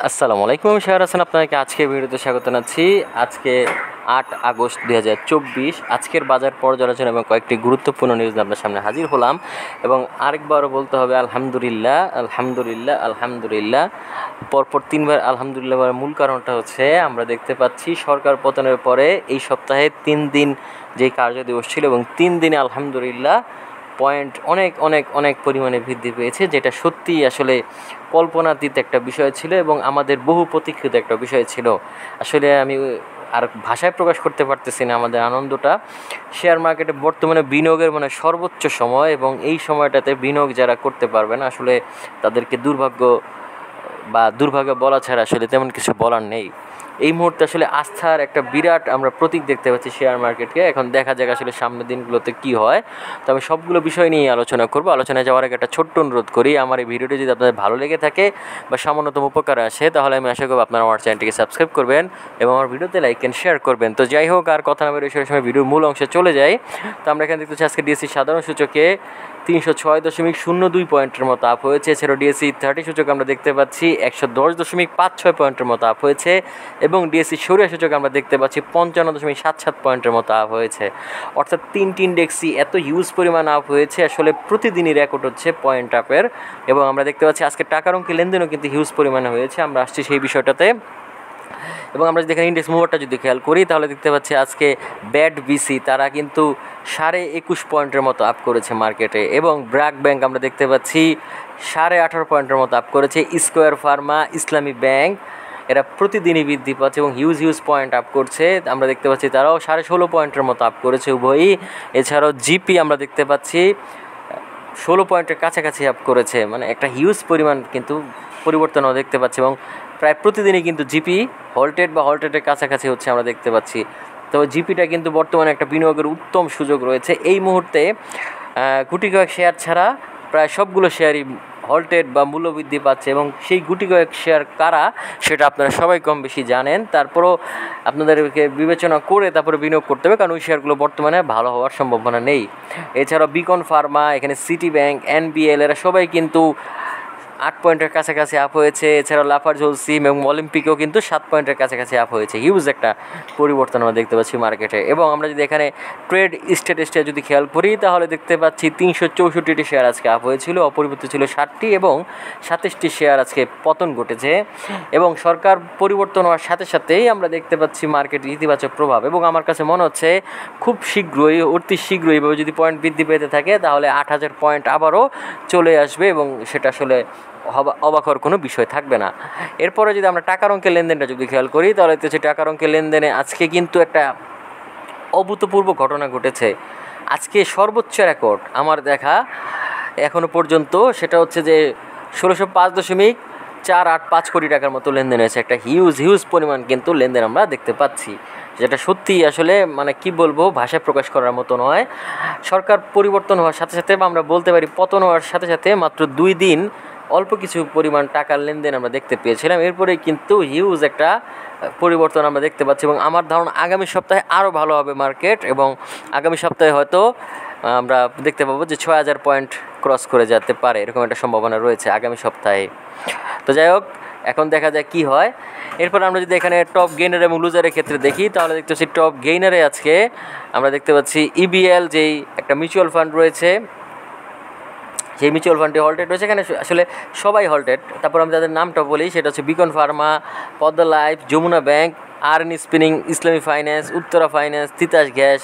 আসসালামু আলাইকুম, আমি শাহর হাসান আপনাকে আজকে ভিডিওতে স্বাগত জানাচ্ছি। আজকে 8 আগস্ট 2024। আজকের বাজার পর্যালোচনা এবং কয়েকটি গুরুত্বপূর্ণ নিউজ আপনার সামনে হাজির হলাম। এবং আরেকবারও বলতে হবে আলহামদুলিল্লাহ আলহামদুলিল্লাহ আলহামদুলিল্লাহ। পরপর 3বার আলহামদুলিল্লাহ বলার মূল কারণটা হচ্ছে আমরা দেখতে পাচ্ছি সরকার পতনের পরে এই সপ্তাহে 3 দিন যেই কার্যদিবস ছিল এবং 3 দিনে আলহামদুলিল্লাহ পয়েন্ট অনেক অনেক অনেক পরিমাণে বৃদ্ধি পেয়েছে, যেটা সত্যিই আসলে কল্পনাতীত একটা বিষয় ছিল এবং আমাদের বহু প্রতীক্ষিত একটা বিষয় ছিল। আসলে আমি আর ভাষায় প্রকাশ করতে পারতেছি না আমাদের আনন্দটা। শেয়ার মার্কেটে বর্তমানে বিনিয়োগের সর্বোচ্চ সময়, এবং এই সময়টাতে বিনিয়োগ যারা করতে পারবে না আসলে তাদেরকে দুর্ভাগ্য বলা ছাড়া আসলে তেমন কিছু বলার নেই। এই মুহূর্তে আসলে আস্থার একটা বিরাট আমরা প্রতীক দেখতে পাচ্ছি শেয়ার মার্কেটকে। এখন দেখা যাক আসলে সামনের দিনগুলোতে কি হয়। তো আমি সবগুলো বিষয় নিয়ে আলোচনা করব। আলোচনায় যাওয়ার আগে একটা ছোট্ট অনুরোধ করি, আমার এই ভিডিওটি যদি আপনাদের ভালো লেগে থাকে বা সামান্যতম উপকার আসে, তাহলে আমি আশা করব আপনারা আমার চ্যানেলটিকে সাবস্ক্রাইব করবেন এবং আমার ভিডিওতে লাইক অ্যান্ড শেয়ার করবেন। তো যাই হোক, আর কথা না বেরিয়ে সময় ভিডিওর মূল অংশে চলে যাই। তো আমরা এখানে দেখতে পাচ্ছি আজকে ডিএসসি সাধারণ সূচকে 306.02 পয়েন্টের মতো আপ হয়েছে। এছাড়াও ডিএসসি 30 সূচক আমরা দেখতে পাচ্ছি 110.56 পয়েন্টের মতো আপ হয়েছে, এবং ডিএসসি সরিয়া সূচক আমরা দেখতে পাচ্ছি 55.77 পয়েন্টের মতো আপ হয়েছে। অর্থাৎ 3টি ইন্ডেক্সই এত হিউজ পরিমাণ আপ হয়েছে, আসলে প্রতিদিনই রেকর্ড হচ্ছে পয়েন্ট আপের। এবং আমরা দেখতে পাচ্ছি আজকে টাকার অঙ্কে লেনদেনও কিন্তু হিউজ পরিমাণে হয়েছে। আমরা আসছি সেই বিষয়টাতে। এবং আমরা যদি এখানে ইন্ডেক্স মুভারটা যদি খেয়াল করি তাহলে দেখতে পাচ্ছি আজকে ব্যাট বিসি তারা কিন্তু 21.5 পয়েন্টের মতো আপ করেছে মার্কেটে, এবং ব্র্যাক ব্যাংক আমরা দেখতে পাচ্ছি 18.5 পয়েন্টের মতো আপ করেছে। স্কোয়ার ফার্মা, ইসলামী ব্যাংক এরা প্রতিদিনই বৃদ্ধি পাচ্ছে এবং হিউজ পয়েন্ট আপ করছে। আমরা দেখতে পাচ্ছি তারাও 16.5 পয়েন্টের মতো আপ করেছে উভয়ই। এছাড়াও জিপি আমরা দেখতে পাচ্ছি 16 পয়েন্টের কাছাকাছি আপ করেছে, একটা হিউজ পরিমাণ কিন্তু পরিবর্তনও দেখতে পাচ্ছি। এবং প্রায় প্রতিদিনই কিন্তু জিপি হল্টেডের কাছাকাছি হচ্ছে আমরা দেখতে পাচ্ছি। তো জিপিটা কিন্তু বর্তমানে একটা বিনিয়োগের উত্তম সুযোগ রয়েছে। এই মুহূর্তে গুটি কয়েক শেয়ার ছাড়া প্রায় সবগুলো শেয়ারই হল্টেড বা মূল্যবৃদ্ধি পাচ্ছে, এবং সেই গুটি কয়েক শেয়ার কারা সেটা আপনারা সবাই কম বেশি জানেন। তারপরও আপনাদেরকে বিবেচনা করে তারপরে বিনিয়োগ করতে হবে, কারণ ওই শেয়ারগুলো বর্তমানে ভালো হওয়ার সম্ভাবনা নেই। এছাড়াও বিকন ফার্মা, এখানে সিটি ব্যাংক, এনবিএল এরা সবাই কিন্তু 8 পয়েন্টের কাছাকাছি আপ হয়েছে। এছাড়াও লাফার্জ সিম এবং অলিম্পিকেও কিন্তু 7 পয়েন্টের কাছাকাছি আপ হয়েছে। হিউজ একটা পরিবর্তন আমরা দেখতে পাচ্ছি মার্কেটে। এবং আমরা যদি এখানে ট্রেড স্ট্যাটাসটা যদি খেয়াল করি তাহলে দেখতে পাচ্ছি 364টি শেয়ার আজকে আপ হয়েছিল, অপরিবর্তিত ছিল 60টি, এবং 27টি শেয়ার আজকে পতন ঘটেছে। এবং সরকার পরিবর্তন হওয়ার সাথে সাথেই আমরা দেখতে পাচ্ছি মার্কেটের ইতিবাচক প্রভাব, এবং আমার কাছে মনে হচ্ছে খুব শীঘ্রই, অতি শীঘ্রই এভাবে যদি পয়েন্ট বৃদ্ধি পেতে থাকে তাহলে 8000 পয়েন্ট আবারও চলে আসবে, এবং সেটা আসলে অবাক হওয়ার কোনো বিষয় থাকবে না। এরপরে যদি আমরা টাকার অঙ্কের লেনদেনটা যদি খেয়াল করি তাহলে হচ্ছে টাকার অঙ্কের লেনদেনে আজকে কিন্তু একটা অভূতপূর্ব ঘটনা ঘটেছে। আজকে সর্বোচ্চ রেকর্ড আমার দেখা এখনও পর্যন্ত, সেটা হচ্ছে যে 1605.485 কোটি টাকার মতো লেনদেন হয়েছে। একটা হিউজ পরিমাণ কিন্তু লেনদেন আমরা দেখতে পাচ্ছি, যেটা সত্যিই আসলে কি বলবো, ভাষায় প্রকাশ করার মতো নয়। সরকার পরিবর্তন হওয়ার সাথে সাথে, আমরা বলতে পারি পতন হওয়ার সাথে সাথে মাত্র 2 দিন অল্প কিছু পরিমাণ টাকার লেনদেন আমরা দেখতে পেয়েছিলাম। এরপরেই কিন্তু হিউজ একটা পরিবর্তন আমরা দেখতে পাচ্ছি, এবং আমার ধারণা আগামী সপ্তাহে আরও ভালো হবে মার্কেট, এবং আগামী সপ্তাহে হয়তো আমরা দেখতে পাবো যে 6000 পয়েন্ট ক্রস করে যেতে পারে, এরকম একটা সম্ভাবনা রয়েছে আগামী সপ্তাহে। তো যাই হোক, এখন দেখা যায় কি হয়। এরপর আমরা যদি এখানে টপ গেইনার এবং লুজারের ক্ষেত্রে দেখি তাহলে দেখতে পাচ্ছি টপ গেইনারে আজকে আমরা দেখতে পাচ্ছি ইবিএল, যেই একটা মিউচুয়াল ফান্ড রয়েছে, সেই মিউচুয়াল ফান্ডে হল্টেড রয়েছে। এখানে আসলে সবাই হল্টেড। তারপর আমি যাদের নামটা বলি সেটা হচ্ছে Beacon Pharma, Padma Life, Jamuna Bank, RN Spinning, Islami Finance, Uttara Finance, Titas Gas,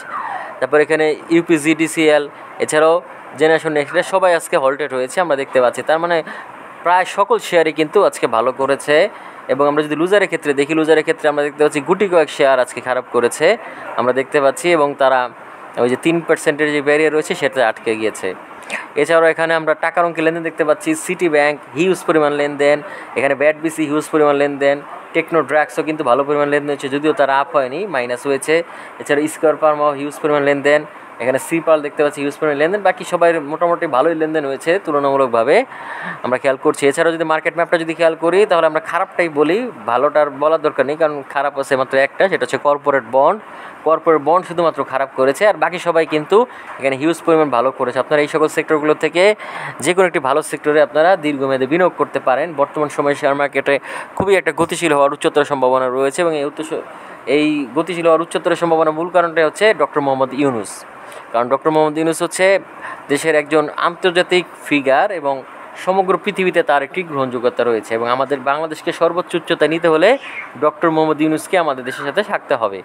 তারপর এখানে ইউপিজিডিসিএল, এছাড়াও জেনারেশন নেক্সট, সবাই আজকে হল্টেড হয়েছে আমরা দেখতে পাচ্ছি। তার প্রায় সকল শেয়ারই কিন্তু আজকে ভালো করেছে। এবং আমরা যদি লুজারের ক্ষেত্রে দেখি, লুজারের ক্ষেত্রে আমরা দেখতে পাচ্ছি গুটি কয়েক শেয়ার আজকে খারাপ করেছে আমরা দেখতে পাচ্ছি, এবং তারা ওই যে 3% যে ব্যারিয়ার রয়েছে সেটা আটকে গিয়েছে। এছাড়াও এখানে আমরা টাকার অঙ্কে লেনদেন দেখতে পাচ্ছি সিটি ব্যাংক হিউজ পরিমাণ লেনদেন, এখানে ব্যাট বিসি হিউজ পরিমাণ লেনদেন, টেকনো ড্রাগসও কিন্তু ভালো পরিমাণ লেনদেন হচ্ছে, যদিও তারা আপ হয়নি, মাইনাস হয়েছে। এছাড়া স্কোয়ার ফার্মাও হিউজ পরিমাণ লেনদেন, এখানে সিপাল দেখতে পাচ্ছি হিউজ পরিমাণে লেনদেন, বাকি সবাই মোটামুটি ভালোই লেনদেন হয়েছে তুলনামূলকভাবে আমরা খেয়াল করছি। এছাড়াও যদি মার্কেট ম্যাপটা যদি খেয়াল করি তাহলে আমরা খারাপটাই বলি, ভালোটার বলার দরকার নেই, কারণ খারাপ আছে মাত্র একটা, সেটা হচ্ছে কর্পোরেট বন্ড শুধুমাত্র খারাপ করেছে, আর বাকি সবাই কিন্তু এখানে হিউজ পরিমাণ ভালো করেছে। আপনারা এই সকল সেক্টরগুলো থেকে যে কোনো একটি ভালো সেক্টরে আপনারা দীর্ঘমেয়াদে বিনিয়োগ করতে পারেন। বর্তমান সময়ে শেয়ার মার্কেটে খুবই একটা গতিশীল হওয়ার উচ্চতর সম্ভাবনা রয়েছে, এবং এই গতিশীল হওয়ার উচ্চতর সম্ভাবনার মূল কারণটা হচ্ছে ডক্টর মোহাম্মদ ইউনূস। কারণ ডক্টর মোহাম্মদ ইউনূস হচ্ছে দেশের একজন আন্তর্জাতিক ফিগার, এবং সমগ্র পৃথিবীতে তার একটি গ্রহণযোগ্যতা রয়েছে, এবং আমাদের বাংলাদেশকে সর্বোচ্চ উচ্চতা নিতে হলে ডক্টর মোহাম্মদ ইউনূসকে আমাদের দেশের সাথে থাকতে হবে।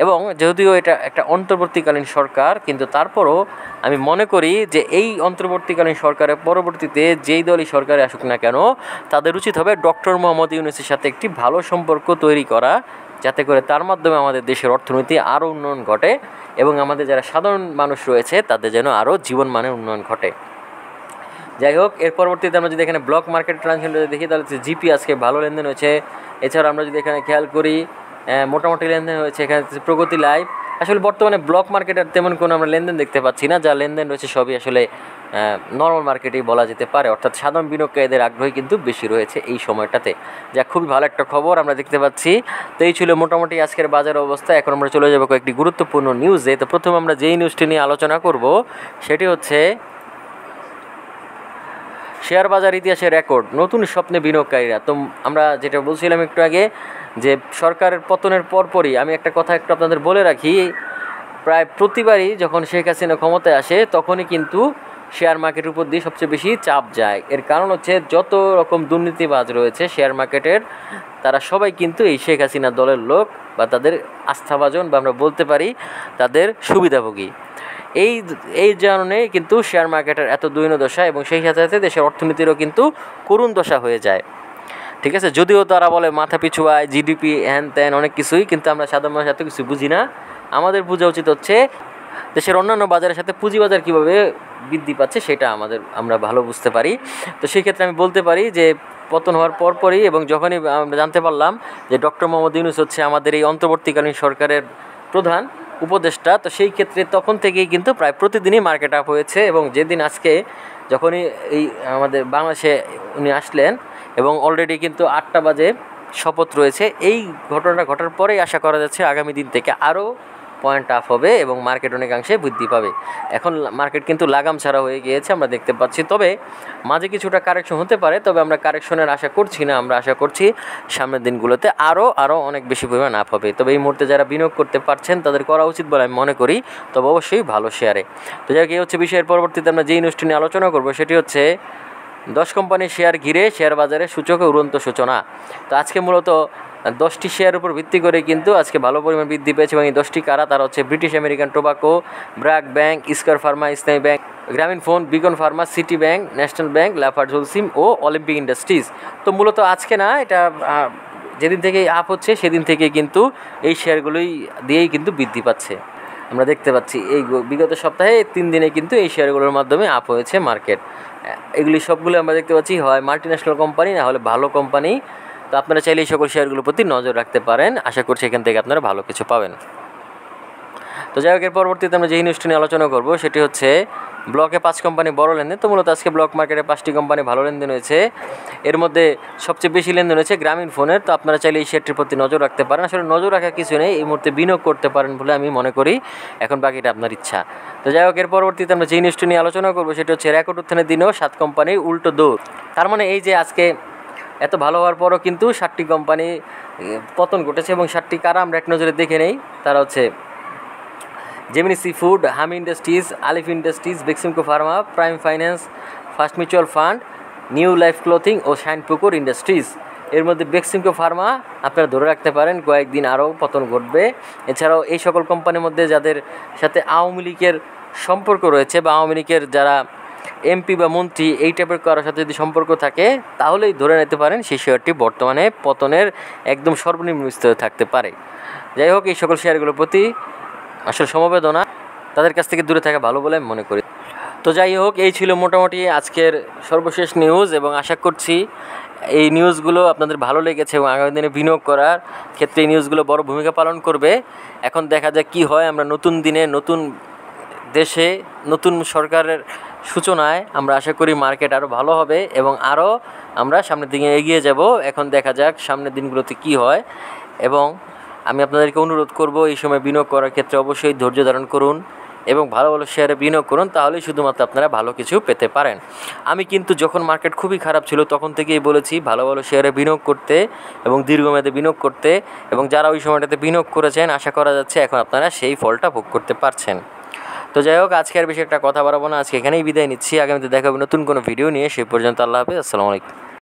এবং যদিও এটা একটা অন্তর্বর্তীকালীন সরকার, কিন্তু তারপরও আমি মনে করি যে এই অন্তর্বর্তীকালীন সরকারের পরবর্তীতে যেই দলই সরকারে আসুক না কেন, তাদের উচিত হবে ডক্টর মোহাম্মদ ইউনূসের সাথে একটি ভালো সম্পর্ক তৈরি করা, যাতে করে তার মাধ্যমে আমাদের দেশের অর্থনীতি আরও উন্নয়ন ঘটে, এবং আমাদের যারা সাধারণ মানুষ রয়েছে তাদের যেন আরও জীবনমানের উন্নয়ন ঘটে। যাই হোক, এর পরবর্তীতে আমরা যদি এখানে ব্লক মার্কেট ট্রানজ্যাকশন দেখি তাহলে জিপি আজকে ভালো লেনদেন হয়েছে। এছাড়া আমরা যদি এখানে খেয়াল করি মোটামুটি লেনদেন হয়েছে এখানে প্রগতি লাইভ। আসলে বর্তমানে ব্লক মার্কেটের তেমন কোনো আমরা লেনদেন দেখতে পাচ্ছি না, যা লেনদেন রয়েছে সবই আসলে নর্মাল মার্কেটেই বলা যেতে পারে, অর্থাৎ সাধারণ বিনিয়োগকারীদের আগ্রহী কিন্তু বেশি রয়েছে এই সময়টাতে, যা খুবই ভালো একটা খবর আমরা দেখতে পাচ্ছি। তো এই ছিল মোটামুটি আজকের বাজার অবস্থা। এখন আমরা চলে যাবো কয়েকটি গুরুত্বপূর্ণ নিউজে। তো প্রথম আমরা যেই নিউজটি নিয়ে আলোচনা করব সেটি হচ্ছে শেয়ার বাজার ইতিহাসে রেকর্ড, নতুন স্বপ্নে বিনিয়োগকারীরা। তো আমরা যেটা বলছিলাম একটু আগে, যে সরকারের পতনের পরপরই আমি একটা কথা একটু আপনাদের বলে রাখি, প্রায় প্রতিবারই যখন শেখ হাসিনা ক্ষমতায় আসে তখনই কিন্তু শেয়ার মার্কেটের উপর দিয়ে সবচেয়ে বেশি চাপ যায়। এর কারণ হচ্ছে যত রকম দুর্নীতিবাজ রয়েছে শেয়ার মার্কেটের, তারা সবাই কিন্তু এই শেখ হাসিনা দলের লোক, বা তাদের আস্থাভাজন, বা আমরা বলতে পারি তাদের সুবিধাভোগী। এই কারণে কিন্তু শেয়ার মার্কেটের এত দৈন্যদশা, এবং সেই সাথে সাথে দেশের অর্থনীতিরও কিন্তু করুণ দশা হয়ে যায়। ঠিক আছে, যদিও তারা বলে মাথা পিছু আয়, জিডিপি, হ্যান ত্যান অনেক কিছুই, কিন্তু আমরা সাধারণ মানুষ এত কিছু বুঝি না। আমাদের বোঝা উচিত হচ্ছে দেশের অন্যান্য বাজারের সাথে পুঁজিবাজার কীভাবে বৃদ্ধি পাচ্ছে সেটা আমরা ভালো বুঝতে পারি। তো সেই ক্ষেত্রে আমি বলতে পারি যে পতন হওয়ার পরপরই, এবং যখনই আমরা জানতে পারলাম যে ডক্টর মোহাম্মদ ইউনূস হচ্ছে আমাদের এই অন্তর্বর্তীকালীন সরকারের প্রধান উপদেষ্টা, তো সেই ক্ষেত্রে তখন থেকেই কিন্তু প্রায় প্রতিদিনই মার্কেট আপ হয়েছে। এবং যেদিন আজকে যখনই এই আমাদের বাংলাদেশে উনি আসলেন, এবং অলরেডি কিন্তু 8টা বাজে শপথ রয়েছে, এই ঘটনাটা ঘটার পরেই আশা করা যাচ্ছে আগামী দিন থেকে আরও পয়েন্ট আপ হবে এবং মার্কেট অনেকাংশে বৃদ্ধি পাবে। এখন মার্কেট কিন্তু লাগাম ছাড়া হয়ে গিয়েছে আমরা দেখতে পাচ্ছি, তবে মাঝে কিছুটা কারেকশন হতে পারে, তবে আমরা কারেকশনের আশা করছি না। আমরা আশা করছি সামনের দিনগুলোতে আরও অনেক বেশি পরিমাণ আপ হবে। তবে এই মুহূর্তে যারা বিনিয়োগ করতে পারছেন তাদের করা উচিত বলে আমি মনে করি, তবে অবশ্যই ভালো শেয়ারে। তো যাই হোক, এই হচ্ছে বিষয়ের পরবর্তীতে আমরা যেই নিউজটি নিয়ে আলোচনা করবো সেটি হচ্ছে 10 কোম্পানির শেয়ার ঘিরে শেয়ার বাজারে সূচকে উড়ন্ত সূচনা। তো আজকে মূলত 10টি শেয়ারের উপর ভিত্তি করে কিন্তু আজকে ভালো পরিমাণ বৃদ্ধি পেয়েছে, এবং এই 10টি কারা, তারা হচ্ছে British American Tobacco, BRAC Bank, ইস্কার Pharma, Islami Bank, Grameen Phone, Beacon Pharma, City Bank, National Bank, Lafarge Holcim ও অলিম্পিক ইন্ডাস্ট্রিজ। তো মূলত আজকে না, এটা যেদিন থেকে আপ হচ্ছে সেদিন থেকে কিন্তু এই শেয়ারগুলোই দিয়েই কিন্তু বৃদ্ধি পাচ্ছে। আমরা দেখতে পাচ্ছি এই বিগত সপ্তাহে 3 দিনে কিন্তু এই শেয়ারগুলোর মাধ্যমে আপ হয়েছে মার্কেট। এগুলি সবগুলো আমরা দেখতে পাচ্ছি হয় মাল্টিন্যাশনাল কোম্পানি, না হলে ভালো কোম্পানি। তো আপনারা চাইলে এই সকল শেয়ারগুলোর প্রতি নজর রাখতে পারেন, আশা করছি এখান থেকে আপনারা ভালো কিছু পাবেন। তো যাই হোক, এর পরবর্তীতে আমরা যেই নিউজটি নিয়ে আলোচনা করবো সেটি হচ্ছে ব্লকে 5 কোম্পানি বড় লেনদেন। তো মূলত আজকে ব্লক মার্কেটে 5টি কোম্পানি ভালো লেনদেন হয়েছে। এর মধ্যে সবচেয়ে বেশি লেনদেন হয়েছে গ্রামীণ ফোনের। তো আপনারা চাইলে এই শেয়ারটির প্রতি নজর রাখতে পারেন। আসলে নজর রাখার কিছু নেই, এই মুহূর্তে বিনিয়োগ করতে পারেন বলে আমি মনে করি, এখন বাকিটা আপনার ইচ্ছা। তো যাই হোক, এর পরবর্তীতে আমরা যেই নিউজটি নিয়ে আলোচনা করবো সেটি হচ্ছে রেকর্ড উত্থানের দিনেও 7 কোম্পানির উল্টো দৌড়। তার মানে এই যে আজকে এত ভালো হওয়ার পরও কিন্তু 7টি কোম্পানি পতন ঘটেছে, এবং 7টি কারা আমরা এক নজরে দেখে নেই। তারা হচ্ছে Gemini Sea Food, Hami Industries, Alif Industries, Beximco Pharma, Prime Finance, First Mutual Fund, New Life Clothing ও শাইনপুকুর ইন্ডাস্ট্রিজ। এর মধ্যে বেক্সিমকো ফার্মা আপনারা ধরে রাখতে পারেন, কয়েকদিন আরও পতন ঘটবে। এছাড়াও এই সকল কোম্পানির মধ্যে যাদের সাথে আওয়ামী লীগের সম্পর্ক রয়েছে, বা আওয়ামী লীগের যারা এমপি বা মন্ত্রী, এই টাইপের কারোর সাথে যদি সম্পর্ক থাকে তাহলেই ধরে নিতে পারেন সেই শেয়ারটি বর্তমানে পতনের একদম সর্বনিম্ন স্তরে থাকতে পারে। যাই হোক, এই সকল শেয়ারগুলোর প্রতি আসলে সমবেদনা, তাদের কাছ থেকে দূরে থাকা ভালো বলে আমি মনে করি। তো যাই হোক, এই ছিল মোটামুটি আজকের সর্বশেষ নিউজ, এবং আশা করছি এই নিউজগুলো আপনাদের ভালো লেগেছে, এবং আগামী দিনে বিনিয়োগ করার ক্ষেত্রে এই নিউজগুলো বড় ভূমিকা পালন করবে। এখন দেখা যাক কী হয়। আমরা নতুন দিনে নতুন দেশে নতুন সরকারের সূচনায় আমরা আশা করি মার্কেট আরও ভালো হবে এবং আরও আমরা সামনের দিকে এগিয়ে যাব। এখন দেখা যাক সামনের দিনগুলোতে কি হয়। এবং আমি আপনাদেরকে অনুরোধ করব এই সময় বিনিয়োগ করার ক্ষেত্রে অবশ্যই ধৈর্য ধারণ করুন এবং ভালো ভালো শেয়ারে বিনিয়োগ করুন, তাহলেই শুধুমাত্র আপনারা ভালো কিছু পেতে পারেন। আমি কিন্তু যখন মার্কেট খুবই খারাপ ছিল তখন থেকেই বলেছি ভালো ভালো শেয়ারে বিনিয়োগ করতে এবং দীর্ঘমেয়াদে বিনিয়োগ করতে, এবং যারা ওই সময়টাতে বিনিয়োগ করেছেন আশা করা যাচ্ছে এখন আপনারা সেই ফলটা ভোগ করতে পারছেন। তো যাই হোক, আজকে আর বেশি একটা কথা বাড়াবো না, আজকে এখানেই বিদায় নিচ্ছি। আগামীতে দেখা হবে নতুন কোনো ভিডিও নিয়ে। সেই পর্যন্ত আল্লাহ হাফেজ, আসসালামু আলাইকুম।